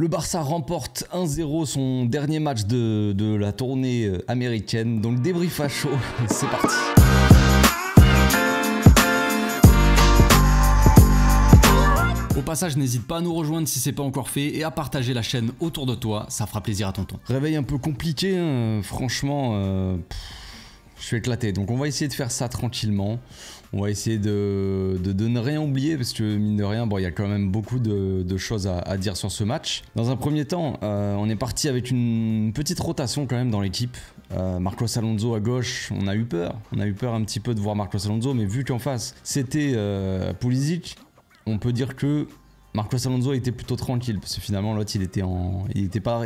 Le Barça remporte 1-0 son dernier match de la tournée américaine. Donc débrief à chaud, c'est parti. Au passage, n'hésite pas à nous rejoindre si c'est pas encore fait et à partager la chaîne autour de toi, ça fera plaisir à tonton. Réveil un peu compliqué, hein, franchement, je suis éclaté. Donc on va essayer de faire ça tranquillement. On va essayer de ne rien oublier parce que mine de rien, bon, il y a quand même beaucoup de choses à dire sur ce match. Dans un premier temps, on est parti avec une petite rotation quand même dans l'équipe. Marcos Alonso à gauche, on a eu peur. On a eu peur un petit peu de voir Marcos Alonso, mais vu qu'en face c'était Pulisic, on peut dire que Marcos Alonso était plutôt tranquille parce que finalement l'autre il était pas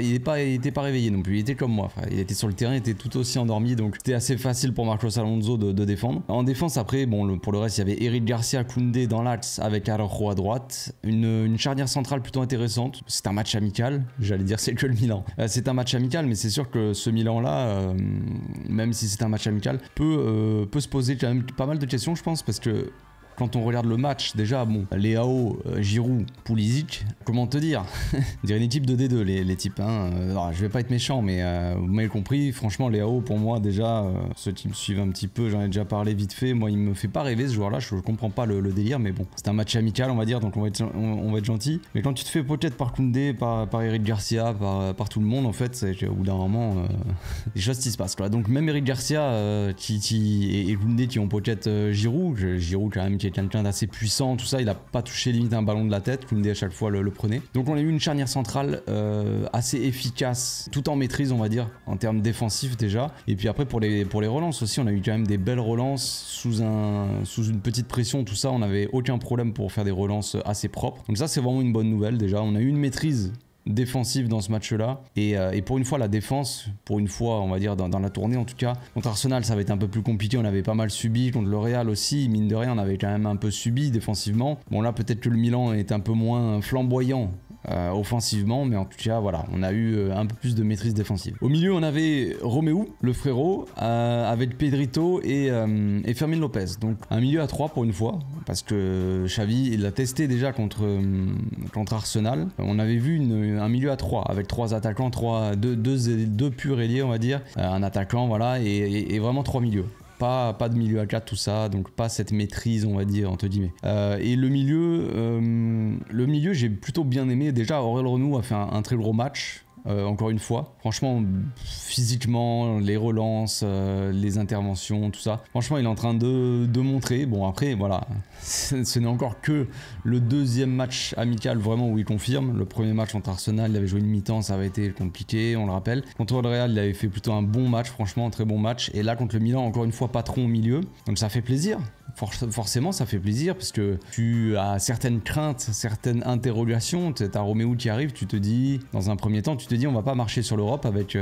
réveillé non plus, il était comme moi frère. Il était sur le terrain, il était tout aussi endormi, donc c'était assez facile pour Marcos Alonso de défendre. En défense après, bon pour le reste il y avait Eric Garcia, Koundé dans l'axe avec Araujo à droite, une charnière centrale plutôt intéressante. C'est un match amical, j'allais dire c'est que le Milan. C'est un match amical, mais c'est sûr que ce Milan là, même si c'est un match amical, peut se poser quand même pas mal de questions je pense, parce que quand on regarde le match, déjà, bon, Leao, Giroud, Pulisic, comment te dire? On dirait une équipe de D2, les types, hein. Alors, je vais pas être méchant, mais vous m'avez compris, franchement, Leao, pour moi, déjà, ceux qui me suivent un petit peu, j'en ai déjà parlé vite fait, moi, il me fait pas rêver, ce joueur-là, je comprends pas le délire, mais bon, c'est un match amical, on va dire, donc on va être gentil. Mais quand tu te fais peut-être par Koundé, par Eric Garcia, par tout le monde, en fait, au bout d'un moment, des choses qui se passent, quoi. Donc, même Eric Garcia et Koundé qui ont peut-être Giroud quand même, qui est quelqu'un d'assez puissant, tout ça, il a pas touché limite un ballon de la tête, Koundé à chaque fois le prenait. Donc on a eu une charnière centrale assez efficace, tout en maîtrise on va dire, en termes défensifs déjà. Et puis après pour les relances aussi, on a eu quand même des belles relances sous une petite pression, tout ça, on n'avait aucun problème pour faire des relances assez propres. Donc ça c'est vraiment une bonne nouvelle déjà, on a eu une maîtrise défensive dans ce match-là et pour une fois la défense, pour une fois on va dire dans la tournée en tout cas, contre Arsenal ça va être un peu plus compliqué, on avait pas mal subi, contre le Real aussi, mine de rien on avait quand même un peu subi défensivement. Bon là peut-être que le Milan est un peu moins flamboyant offensivement, mais en tout cas voilà, on a eu un peu plus de maîtrise défensive. Au milieu on avait Romeu, le frérot, avec Pedrito et Fermin Lopez, donc un milieu à 3 pour une fois, parce que Xavi il l'a testé déjà contre Arsenal. On avait vu un milieu à 3 avec 3 attaquants, deux purs ailiers on va dire, un attaquant voilà, et vraiment 3 milieux. Pas de milieu à 4, tout ça, donc pas cette maîtrise on va dire entre guillemets. Et le milieu j'ai plutôt bien aimé. Déjà Aurel Renou a fait un très gros match. Encore une fois, franchement, physiquement, les relances, les interventions, tout ça, franchement, il est en train de montrer. Bon, après, voilà, ce n'est encore que le deuxième match amical vraiment où il confirme. Le premier match contre Arsenal, il avait joué une mi-temps, ça avait été compliqué, on le rappelle. Contre le Real, il avait fait plutôt un bon match, franchement, un très bon match. Et là, contre le Milan, encore une fois, patron au milieu. Donc ça fait plaisir. Forcément ça fait plaisir parce que tu as certaines craintes, certaines interrogations. Tu as Romeu qui arrive, tu te dis, dans un premier temps, tu te dis on va pas marcher sur l'Europe avec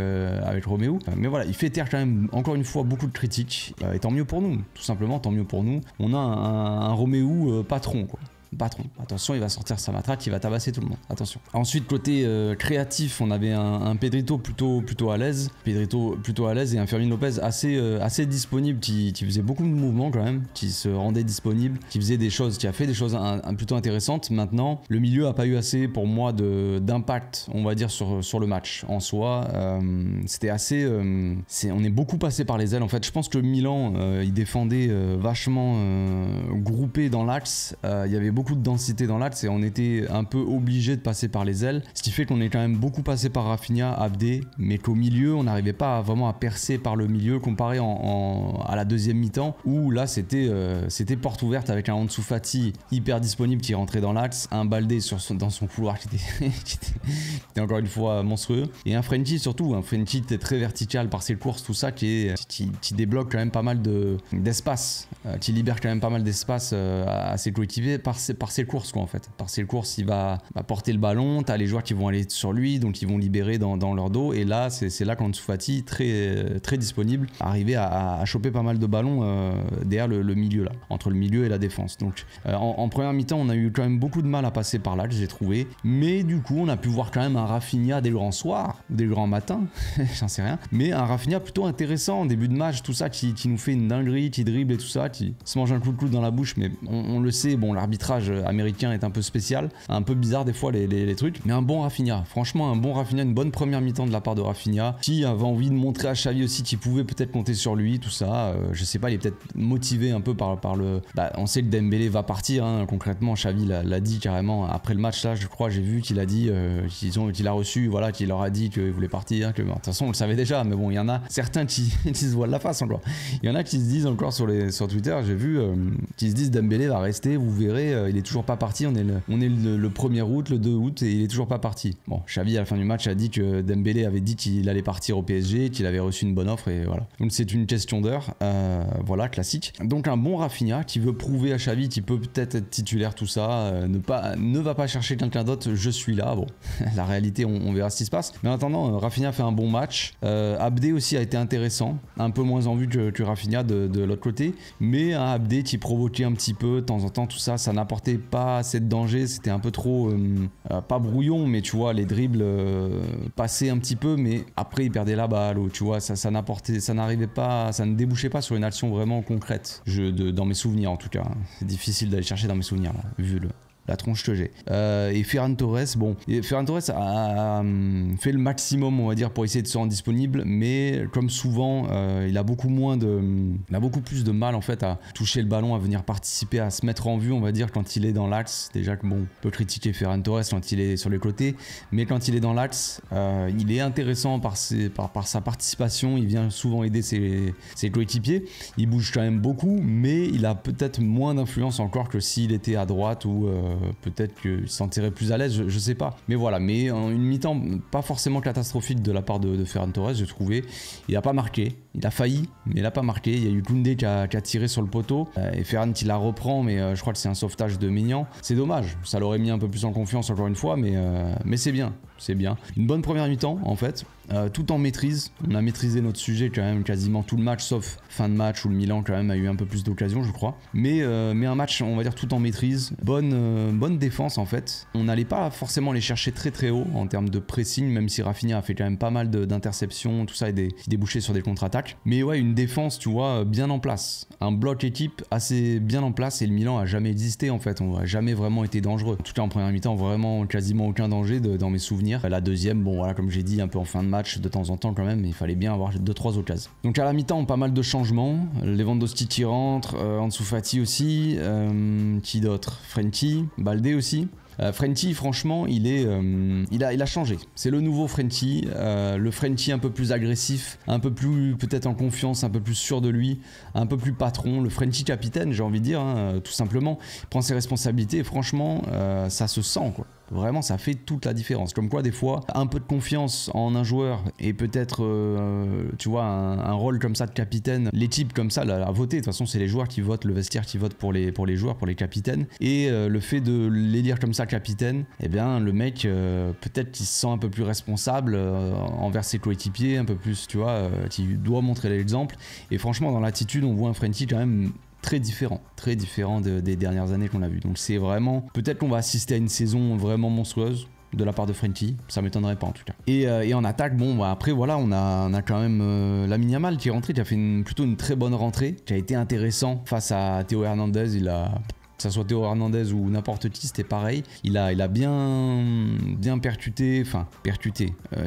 Romeu. Mais voilà, il fait taire quand même encore une fois beaucoup de critiques. Et tant mieux pour nous, tout simplement tant mieux pour nous. On a un Romeu patron quoi. Patron, attention il va sortir sa matraque, il va tabasser tout le monde, attention. Ensuite côté créatif, on avait un Pedrito plutôt à l'aise, et un Fermin Lopez assez disponible, qui faisait beaucoup de mouvements quand même, qui se rendait disponible, qui a fait des choses plutôt intéressantes. Maintenant le milieu a pas eu assez pour moi d'impact on va dire sur le match en soi. C'était assez on est beaucoup passé par les ailes en fait. Je pense que Milan il défendait vachement groupé dans l'axe, il y avait beaucoup de densité dans l'axe et on était un peu obligé de passer par les ailes, ce qui fait qu'on est quand même beaucoup passé par Rafinha, Abdé, mais qu'au milieu on n'arrivait pas vraiment à percer par le milieu comparé à la deuxième mi-temps où là c'était porte ouverte avec un Ansu Fati hyper disponible qui rentrait dans l'axe, un Baldé dans son couloir qui était encore une fois monstrueux, et un Frenkie surtout, un Frenkie qui était très vertical par ses courses, tout ça qui débloque quand même pas mal d'espace, qui libère quand même pas mal d'espace à ses coéquipiers par ses courses quoi en fait. Par ses courses il va porter le ballon, t'as les joueurs qui vont aller sur lui donc ils vont libérer dans leur dos, et là c'est là qu'Ansu Fati très disponible, arriver à choper pas mal de ballons derrière le milieu là, entre le milieu et la défense. Donc en première mi-temps on a eu quand même beaucoup de mal à passer par là, j'ai trouvé, mais du coup on a pu voir quand même un Rafinha des grands soirs, des grands matins j'en sais rien, mais un Rafinha plutôt intéressant en début de match, tout ça, qui nous fait une dinguerie, qui dribble et tout ça, qui se mange un coup de coude dans la bouche, mais on le sait, bon l'arbitrage l'arbitrage américain est un peu spécial, un peu bizarre des fois les trucs, mais un bon Rafinha, franchement un bon Rafinha, une bonne première mi-temps de la part de Rafinha, qui avait envie de montrer à Xavi aussi qu'il pouvait peut-être compter sur lui, tout ça, je sais pas, il est peut-être motivé un peu par le... Bah, on sait que Dembélé va partir, hein, concrètement, Xavi l'a dit carrément, après le match là, je crois, j'ai vu qu'il a dit, qu'il a reçu, voilà, qu'il leur a dit qu'il voulait partir, que de toute façon on le savait déjà, mais bon, il y en a certains qui se voilent la face encore, il y en a qui se disent encore sur Twitter, j'ai vu, qui se disent Dembélé va rester, vous verrez, il est toujours pas parti, on est le 1er août, le 2 août, et il est toujours pas parti. Bon, Xavi à la fin du match a dit que Dembélé avait dit qu'il allait partir au PSG, qu'il avait reçu une bonne offre, et voilà. Donc c'est une question d'heure, voilà, classique. Donc un bon Rafinha qui veut prouver à Xavi qu'il peut peut-être être titulaire, tout ça, ne va pas chercher quelqu'un d'autre, je suis là, bon, la réalité, on verra ce qui se passe. Mais en attendant, Rafinha fait un bon match, Abdé aussi a été intéressant, un peu moins en vue que Rafinha de l'autre côté, mais un Abdé qui provoquait un petit peu de temps en temps, tout ça, ça n'apportait pas assez de danger, c'était un peu trop, pas brouillon, mais tu vois, les dribbles passaient un petit peu, mais après il perdait la balle, ou tu vois, ça n'arrivait pas, ça ne débouchait pas sur une action vraiment concrète, dans mes souvenirs en tout cas, c'est difficile d'aller chercher dans mes souvenirs, là, vu la tronche que j'ai. Et Ferran Torres, bon, Ferran Torres a fait le maximum, on va dire, pour essayer de se rendre disponible, mais comme souvent, il a beaucoup plus de mal en fait à toucher le ballon, à venir participer, à se mettre en vue, on va dire, quand il est dans l'axe. Déjà que bon, on peut critiquer Ferran Torres quand il est sur les côtés, mais quand il est dans l'axe, il est intéressant par sa participation, il vient souvent aider ses coéquipiers, il bouge quand même beaucoup, mais il a peut-être moins d'influence encore que s'il était à droite ou peut-être qu'il s'en tirait plus à l'aise, je sais pas. Mais voilà, mais une mi-temps pas forcément catastrophique de la part de Ferran Torres, j'ai trouvé. Il a pas marqué, il a failli, mais il a pas marqué. Il y a eu Koundé qui a tiré sur le poteau et Ferran qui la reprend, mais je crois que c'est un sauvetage de Maignan. C'est dommage, ça l'aurait mis un peu plus en confiance encore une fois, mais c'est bien. C'est bien. Une bonne première mi-temps en fait, tout en maîtrise. On a maîtrisé notre sujet quand même quasiment tout le match, sauf fin de match où le Milan quand même a eu un peu plus d'occasions, je crois. Mais un match, on va dire, tout en maîtrise. Bonne défense en fait. On n'allait pas forcément les chercher très haut en termes de pressing, même si Rafinha a fait quand même pas mal d'interceptions, tout ça, et qui débouchait sur des contre-attaques. Mais ouais, une défense, tu vois, bien en place. Un bloc équipe assez bien en place, et le Milan a jamais existé en fait. On n'a jamais vraiment été dangereux. En tout cas en première mi-temps, vraiment quasiment aucun danger dans mes souvenirs. La deuxième, bon voilà, comme j'ai dit, un peu en fin de match, de temps en temps quand même, mais il fallait bien avoir 2-3 occasions. Donc à la mi-temps, pas mal de changements. Lewandowski qui rentre, Ansu Fati aussi, qui d'autre, Frenkie, Baldé aussi. Frenkie, franchement, il a changé. C'est le nouveau Frenkie, le Frenkie un peu plus agressif, un peu plus peut-être en confiance, un peu plus sûr de lui, un peu plus patron, le Frenkie capitaine, j'ai envie de dire, hein, tout simplement. Il prend ses responsabilités et franchement, ça se sent quoi. Vraiment, ça fait toute la différence. Comme quoi, des fois, un peu de confiance en un joueur et peut-être, tu vois, un rôle comme ça de capitaine, l'équipe comme ça l'a voté. De toute façon, c'est les joueurs qui votent, le vestiaire qui vote pour les joueurs, pour les capitaines. Et le fait de l'élire comme ça capitaine, eh bien, le mec, peut-être qu'il se sent un peu plus responsable envers ses coéquipiers, un peu plus, tu vois, qui doit montrer l'exemple. Et franchement, dans l'attitude, on voit un Frenkie quand même très différent des dernières années qu'on a vu. Donc c'est vraiment, peut-être qu'on va assister à une saison vraiment monstrueuse de la part de Frenkie, ça m'étonnerait pas en tout cas. Et en attaque, bon bah après voilà, on a quand même Lamine Yamal qui est rentré, qui a fait plutôt une très bonne rentrée, qui a été intéressant face à Théo Hernandez. Que ça soit Théo Hernandez ou n'importe qui, c'était pareil. Il a bien percuté,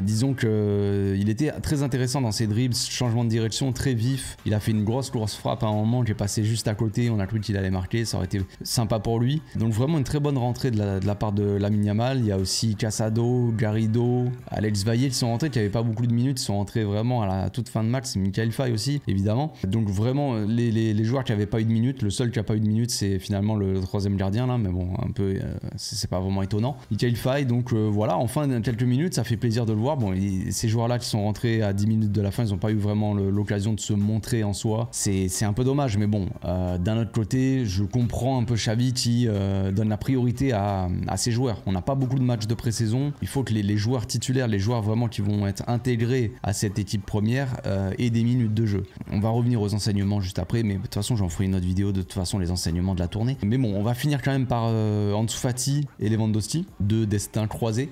disons que il était très intéressant dans ses dribbles, changement de direction très vif. Il a fait une grosse frappe à un moment qui est passé juste à côté, on a cru qu'il allait marquer, ça aurait été sympa pour lui. Donc vraiment une très bonne rentrée de la part de Lamine Yamal. Il y a aussi Casado, Garrido, Alex Valle qui sont rentrés, qui n'avaient pas beaucoup de minutes, ils sont rentrés vraiment à la toute fin de match. C'est Michael Faye aussi, évidemment. Donc vraiment les joueurs qui n'avaient pas eu de minutes, le seul qui n'a pas eu de minutes, c'est finalement le troisième gardien là, mais bon, un peu, c'est pas vraiment étonnant. Michael Faye, donc voilà, enfin quelques minutes, ça fait plaisir de le voir. Bon, ces joueurs-là qui sont rentrés à 10 minutes de la fin, ils n'ont pas eu vraiment l'occasion de se montrer en soi. C'est un peu dommage, mais bon, d'un autre côté, je comprends un peu Xavi qui donne la priorité à ses joueurs. On n'a pas beaucoup de matchs de pré-saison. Il faut que les joueurs titulaires, les joueurs vraiment qui vont être intégrés à cette équipe première, aient des minutes de jeu. On va revenir aux enseignements juste après, mais de toute façon, j'en ferai une autre vidéo de toute façon, les enseignements de la tournée. Mais bon, on va finir quand même par Ansu Fati et Lewandowski, deux destins croisés.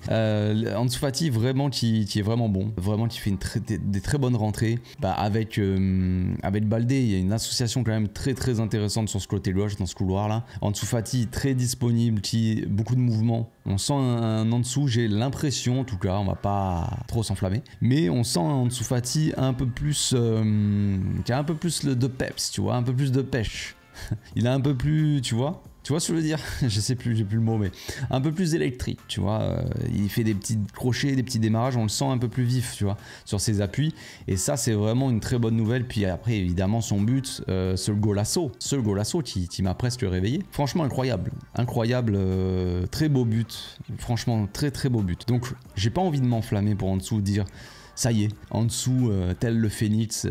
Ansu Fati vraiment qui est vraiment bon, vraiment qui fait des très bonnes rentrées. Avec Baldé, il y a une association quand même très intéressante sur ce côté gauche, dans ce couloir là. Ansu Fati très disponible, beaucoup de mouvements. On sent un Ansu, j'ai l'impression en tout cas, on va pas trop s'enflammer, mais on sent un Ansu Fati un peu plus, qui a un peu plus de peps, tu vois, un peu plus de pêche. Il a un peu plus, tu vois ce que je veux dire? Je sais plus, j'ai plus le mot, mais un peu plus électrique, tu vois. Il fait des petits crochets, des petits démarrages, on le sent un peu plus vif, tu vois, sur ses appuis. Et ça, c'est vraiment une très bonne nouvelle. Puis après, évidemment, son but, ce golasso qui m'a presque réveillé. Franchement, incroyable, très beau but. Franchement, très beau but. Donc, j'ai pas envie de m'enflammer pour en dessous dire. Ça y est, en dessous, tel le phénix,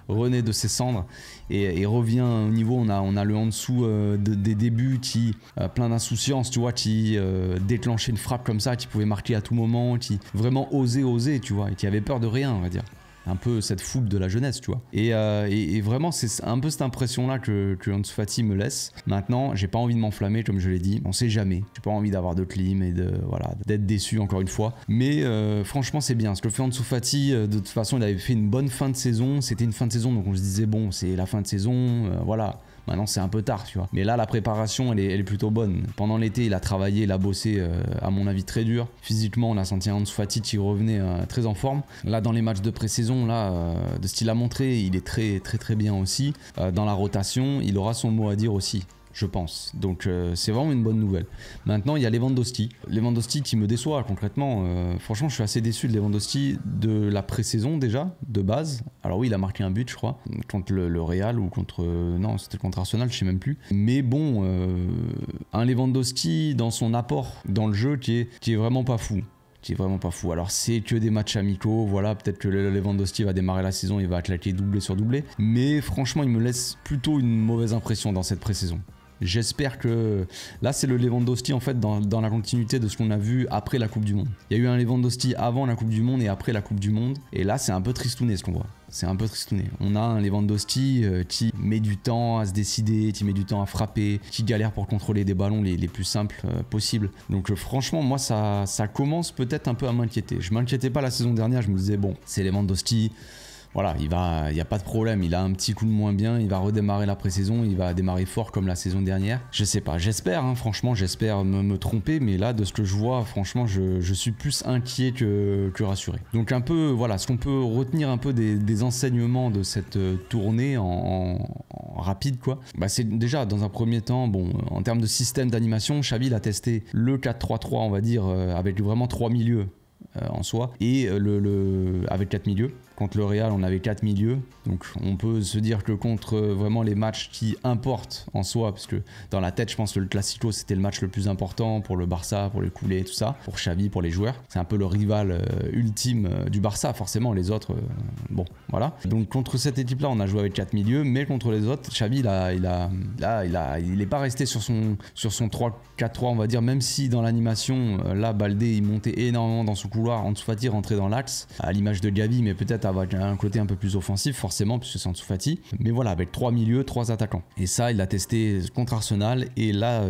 renaît de ses cendres et revient au niveau. On a le en dessous des débuts qui, plein d'insouciance, tu vois, qui déclenchait une frappe comme ça, qui pouvait marquer à tout moment, qui vraiment osait, tu vois, et qui avait peur de rien, on va dire. Un peu cette fougue de la jeunesse, tu vois. Et vraiment, c'est un peu cette impression-là que Ansu Fati me laisse. Maintenant, j'ai pas envie de m'enflammer, comme je l'ai dit. On sait jamais. J'ai pas envie d'avoir de clim et d'être déçu encore une fois. Mais franchement, c'est bien. Ce que fait Ansu Fati, de toute façon, il avait fait une bonne fin de saison. C'était une fin de saison, donc on se disait, bon, c'est la fin de saison, voilà. Maintenant, c'est un peu tard, tu vois. Mais là, la préparation, elle est plutôt bonne. Pendant l'été, il a travaillé, il a bossé, à mon avis, très dur. Physiquement, on a senti un Ansu Fati qui revenait très en forme. Là, dans les matchs de pré-saison, de ce qu'il a montré, il est très bien aussi. Dans la rotation, il aura son mot à dire aussi, je pense. Donc c'est vraiment une bonne nouvelle. Maintenant, il y a Lewandowski qui me déçoit concrètement. Franchement, je suis assez déçu de Lewandowski de la pré-saison déjà, de base. Alors oui, il a marqué un but, je crois, contre le Real ou contre... non, c'était contre Arsenal, je sais même plus. Mais bon, un Lewandowski dans son apport dans le jeu qui est vraiment pas fou. Alors c'est que des matchs amicaux, voilà, peut-être que Lewandowski va démarrer la saison, il va claquer doublé sur doublé, mais franchement il me laisse plutôt une mauvaise impression dans cette pré-saison. J'espère que là c'est le Lewandowski en fait dans la continuité de ce qu'on a vu après la Coupe du Monde. Il y a eu un Lewandowski avant la Coupe du Monde et après la Coupe du Monde, et là c'est un peu tristouné ce qu'on voit. C'est un peu tristouné. On a un Lewandowski qui met du temps à se décider, qui met du temps à frapper, qui galère pour contrôler des ballons les plus simples possibles. Donc franchement, moi ça commence peut-être un peu à m'inquiéter. Je m'inquiétais pas la saison dernière, je me disais bon, c'est Lewandowski. Voilà, il n'y a pas de problème, il a un petit coup de moins bien, il va redémarrer la pré-saison, il va démarrer fort comme la saison dernière. Je sais pas, j'espère, hein, franchement, j'espère me tromper, mais là, de ce que je vois, franchement, je suis plus inquiet que rassuré. Donc un peu, voilà, ce qu'on peut retenir un peu des enseignements de cette tournée en rapide, quoi, c'est déjà, dans un premier temps, bon, en termes de système d'animation, Xavi a testé le 4-3-3, on va dire, avec vraiment 3 milieux en soi, et avec 4 milieux. Contre le Real, on avait 4 milieux, donc on peut se dire que contre vraiment les matchs qui importent en soi, parce que dans la tête, je pense que le Classico, c'était le match le plus important pour le Barça, pour les coulées et tout ça, pour Xavi, pour les joueurs. C'est un peu le rival ultime du Barça, forcément, les autres, bon, voilà. Donc contre cette équipe-là, on a joué avec 4 milieux, mais contre les autres, Xavi, il n'est pas resté sur son 3-4-3, on va dire, même si dans l'animation, là, Baldé, il montait énormément dans son couloir, Ansu Fati rentrait dans l'axe, à l'image de Gavi, mais peut-être avec un côté un peu plus offensif forcément puisque c'est Ansu Fati, mais voilà, avec 3 milieux, 3 attaquants, et ça il l'a testé contre Arsenal et là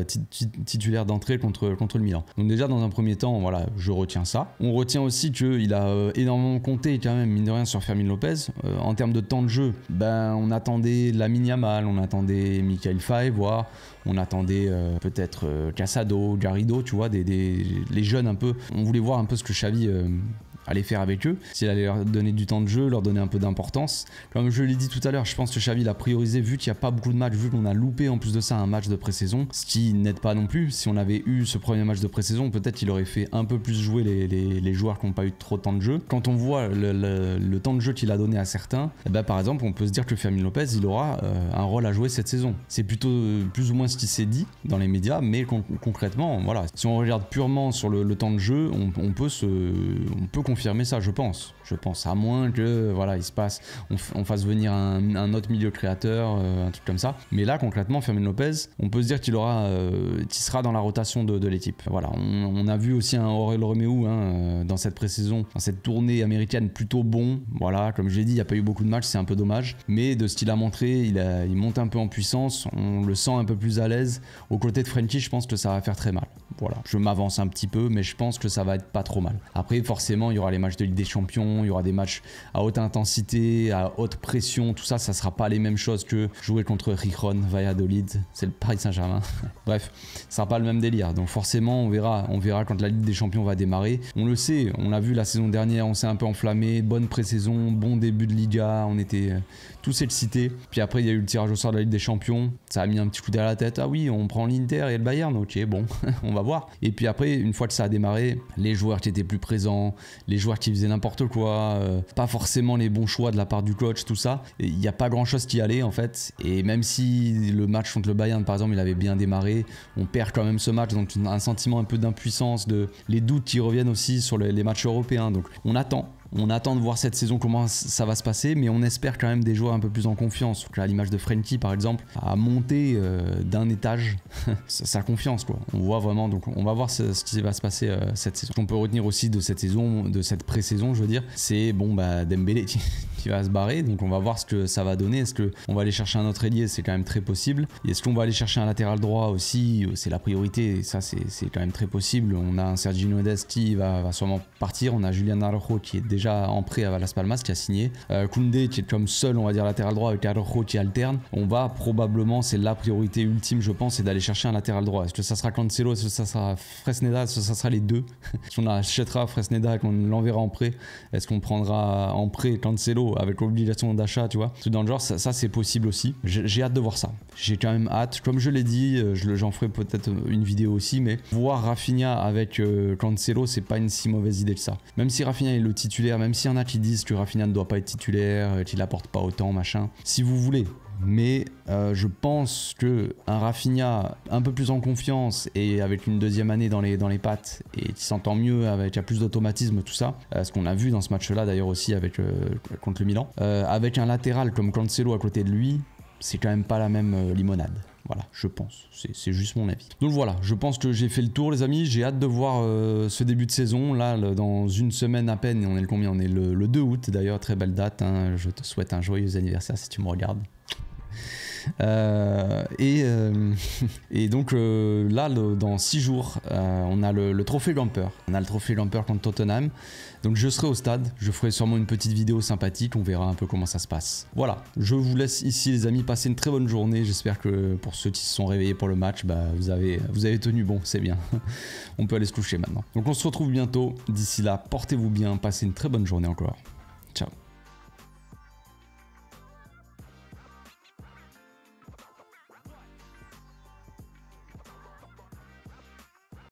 titulaire d'entrée contre le Milan. Donc déjà dans un premier temps, voilà, je retiens ça. On retient aussi qu'il a énormément compté quand même, mine de rien, sur Fermin Lopez. En termes de temps de jeu, on attendait Lamine Yamal, on attendait Mikayil Faye, voire on attendait peut-être Casado, Garrido, tu vois, les jeunes un peu. On voulait voir un peu ce que Xavi allait faire avec eux, s'il allait leur donner du temps de jeu, leur donner un peu d'importance. Comme je l'ai dit tout à l'heure, je pense que Xavi l'a priorisé, vu qu'il n'y a pas beaucoup de matchs, vu qu'on a loupé en plus de ça un match de pré-saison, ce qui n'aide pas non plus. Si on avait eu ce premier match de pré-saison, peut-être qu'il aurait fait un peu plus jouer les joueurs qui n'ont pas eu trop de temps de jeu. Quand on voit le temps de jeu qu'il a donné à certains, par exemple, on peut se dire que Fermin Lopez, il aura un rôle à jouer cette saison. C'est plutôt plus ou moins ce qui s'est dit dans les médias, mais concrètement, voilà, si on regarde purement sur le temps de jeu, on peut confirmer ça, je pense. À moins que, voilà, il se passe, on fasse venir un autre milieu créateur, un truc comme ça. Mais là, concrètement, Fermin Lopez, on peut se dire qu'il sera dans la rotation de l'équipe. Voilà, on a vu aussi un Aurel Romeu dans cette pré-saison, dans cette tournée américaine plutôt bon. Voilà, comme je l'ai dit, il n'y a pas eu beaucoup de matchs, c'est un peu dommage. Mais de ce qu'il a montré, il monte un peu en puissance, on le sent un peu plus à l'aise. Aux côtés de Frenkie, je pense que ça va faire très mal. Voilà, je m'avance un petit peu, mais je pense que ça va être pas trop mal. Après, forcément, il y aura les matchs de Ligue des Champions, il y aura des matchs à haute intensité, à haute pression, tout ça, ça sera pas les mêmes choses que jouer contre Gijón, Valladolid, c'est le Paris Saint-Germain. Bref, ça sera pas le même délire. Donc forcément, on verra quand la Ligue des Champions va démarrer. On le sait, on l'a vu la saison dernière, on s'est un peu enflammé, bonne pré-saison, bon début de Liga, on était tous excités. Puis après, il y a eu le tirage au sort de la Ligue des Champions, ça a mis un petit coup derrière la tête. Ah oui, on prend l'Inter et le Bayern, ok, bon, on va voir. Et puis après, une fois que ça a démarré, les joueurs qui étaient plus présents, les joueurs qui faisaient n'importe quoi, pas forcément les bons choix de la part du coach, tout ça, il n'y a pas grand chose qui allait en fait. Et même si le match contre le Bayern par exemple il avait bien démarré, on perd quand même ce match, donc un sentiment un peu d'impuissance, les doutes qui reviennent aussi sur les matchs européens. Donc on attend de voir cette saison comment ça va se passer, mais on espère quand même des joueurs un peu plus en confiance. Donc, à l'image de Frenkie par exemple, à monter d'un étage sa confiance quoi. On voit vraiment, donc on va voir ce qui va se passer cette saison. Ce qu'on peut retenir aussi de cette saison, de cette pré-saison je veux dire, c'est Dembélé qui va se barrer, donc on va voir ce que ça va donner. Est-ce qu'on va aller chercher un autre ailier? C'est quand même très possible. Et est-ce qu'on va aller chercher un latéral droit aussi? C'est la priorité, et ça c'est quand même très possible. On a un Serginho Dest qui va sûrement partir, on a Julián Araujo qui est déjà en prêt à Las Palmas qui a signé, Koundé qui est comme seul on va dire latéral droit avec Araujo qui alterne. On va probablement, c'est la priorité ultime je pense, c'est d'aller chercher un latéral droit. Est-ce que ça sera Cancelo, est-ce que ça sera Fresneda, est-ce que ça sera les deux? Si on achètera Fresneda et qu'on l'enverra en prêt, est-ce qu'on prendra en prêt Cancelo avec l'obligation d'achat, tu vois, tout dans le genre, ça c'est possible aussi. J'ai hâte de voir ça, j'ai quand même hâte, comme je l'ai dit, j'en ferai peut-être une vidéo aussi, mais voir Rafinha avec Cancelo, c'est pas une si mauvaise idée que ça. Même si Rafinha est le titulaire, même s'il y en a qui disent que Rafinha ne doit pas être titulaire, qu'il apporte pas autant, machin, si vous voulez. Mais je pense que un Rafinha un peu plus en confiance et avec une deuxième année dans les pattes et qui s'entend mieux, avec plus d'automatisme, tout ça, ce qu'on a vu dans ce match-là d'ailleurs aussi avec contre le Milan, avec un latéral comme Cancelo à côté de lui, c'est quand même pas la même limonade. Voilà, je pense, c'est juste mon avis. Donc voilà, je pense que j'ai fait le tour les amis, j'ai hâte de voir ce début de saison, là dans une semaine à peine, on est le combien? On est le 2 août d'ailleurs, très belle date, hein. Je te souhaite un joyeux anniversaire si tu me regardes. Et donc là dans 6 jours on a le trophée Gamper, contre Tottenham, donc je serai au stade, je ferai sûrement une petite vidéo sympathique, on verra un peu comment ça se passe. Voilà, je vous laisse ici les amis, passez une très bonne journée, j'espère que pour ceux qui se sont réveillés pour le match, vous avez tenu bon, c'est bien. On peut aller se coucher maintenant. Donc on se retrouve bientôt, d'ici là portez-vous bien, passez une très bonne journée encore, ciao.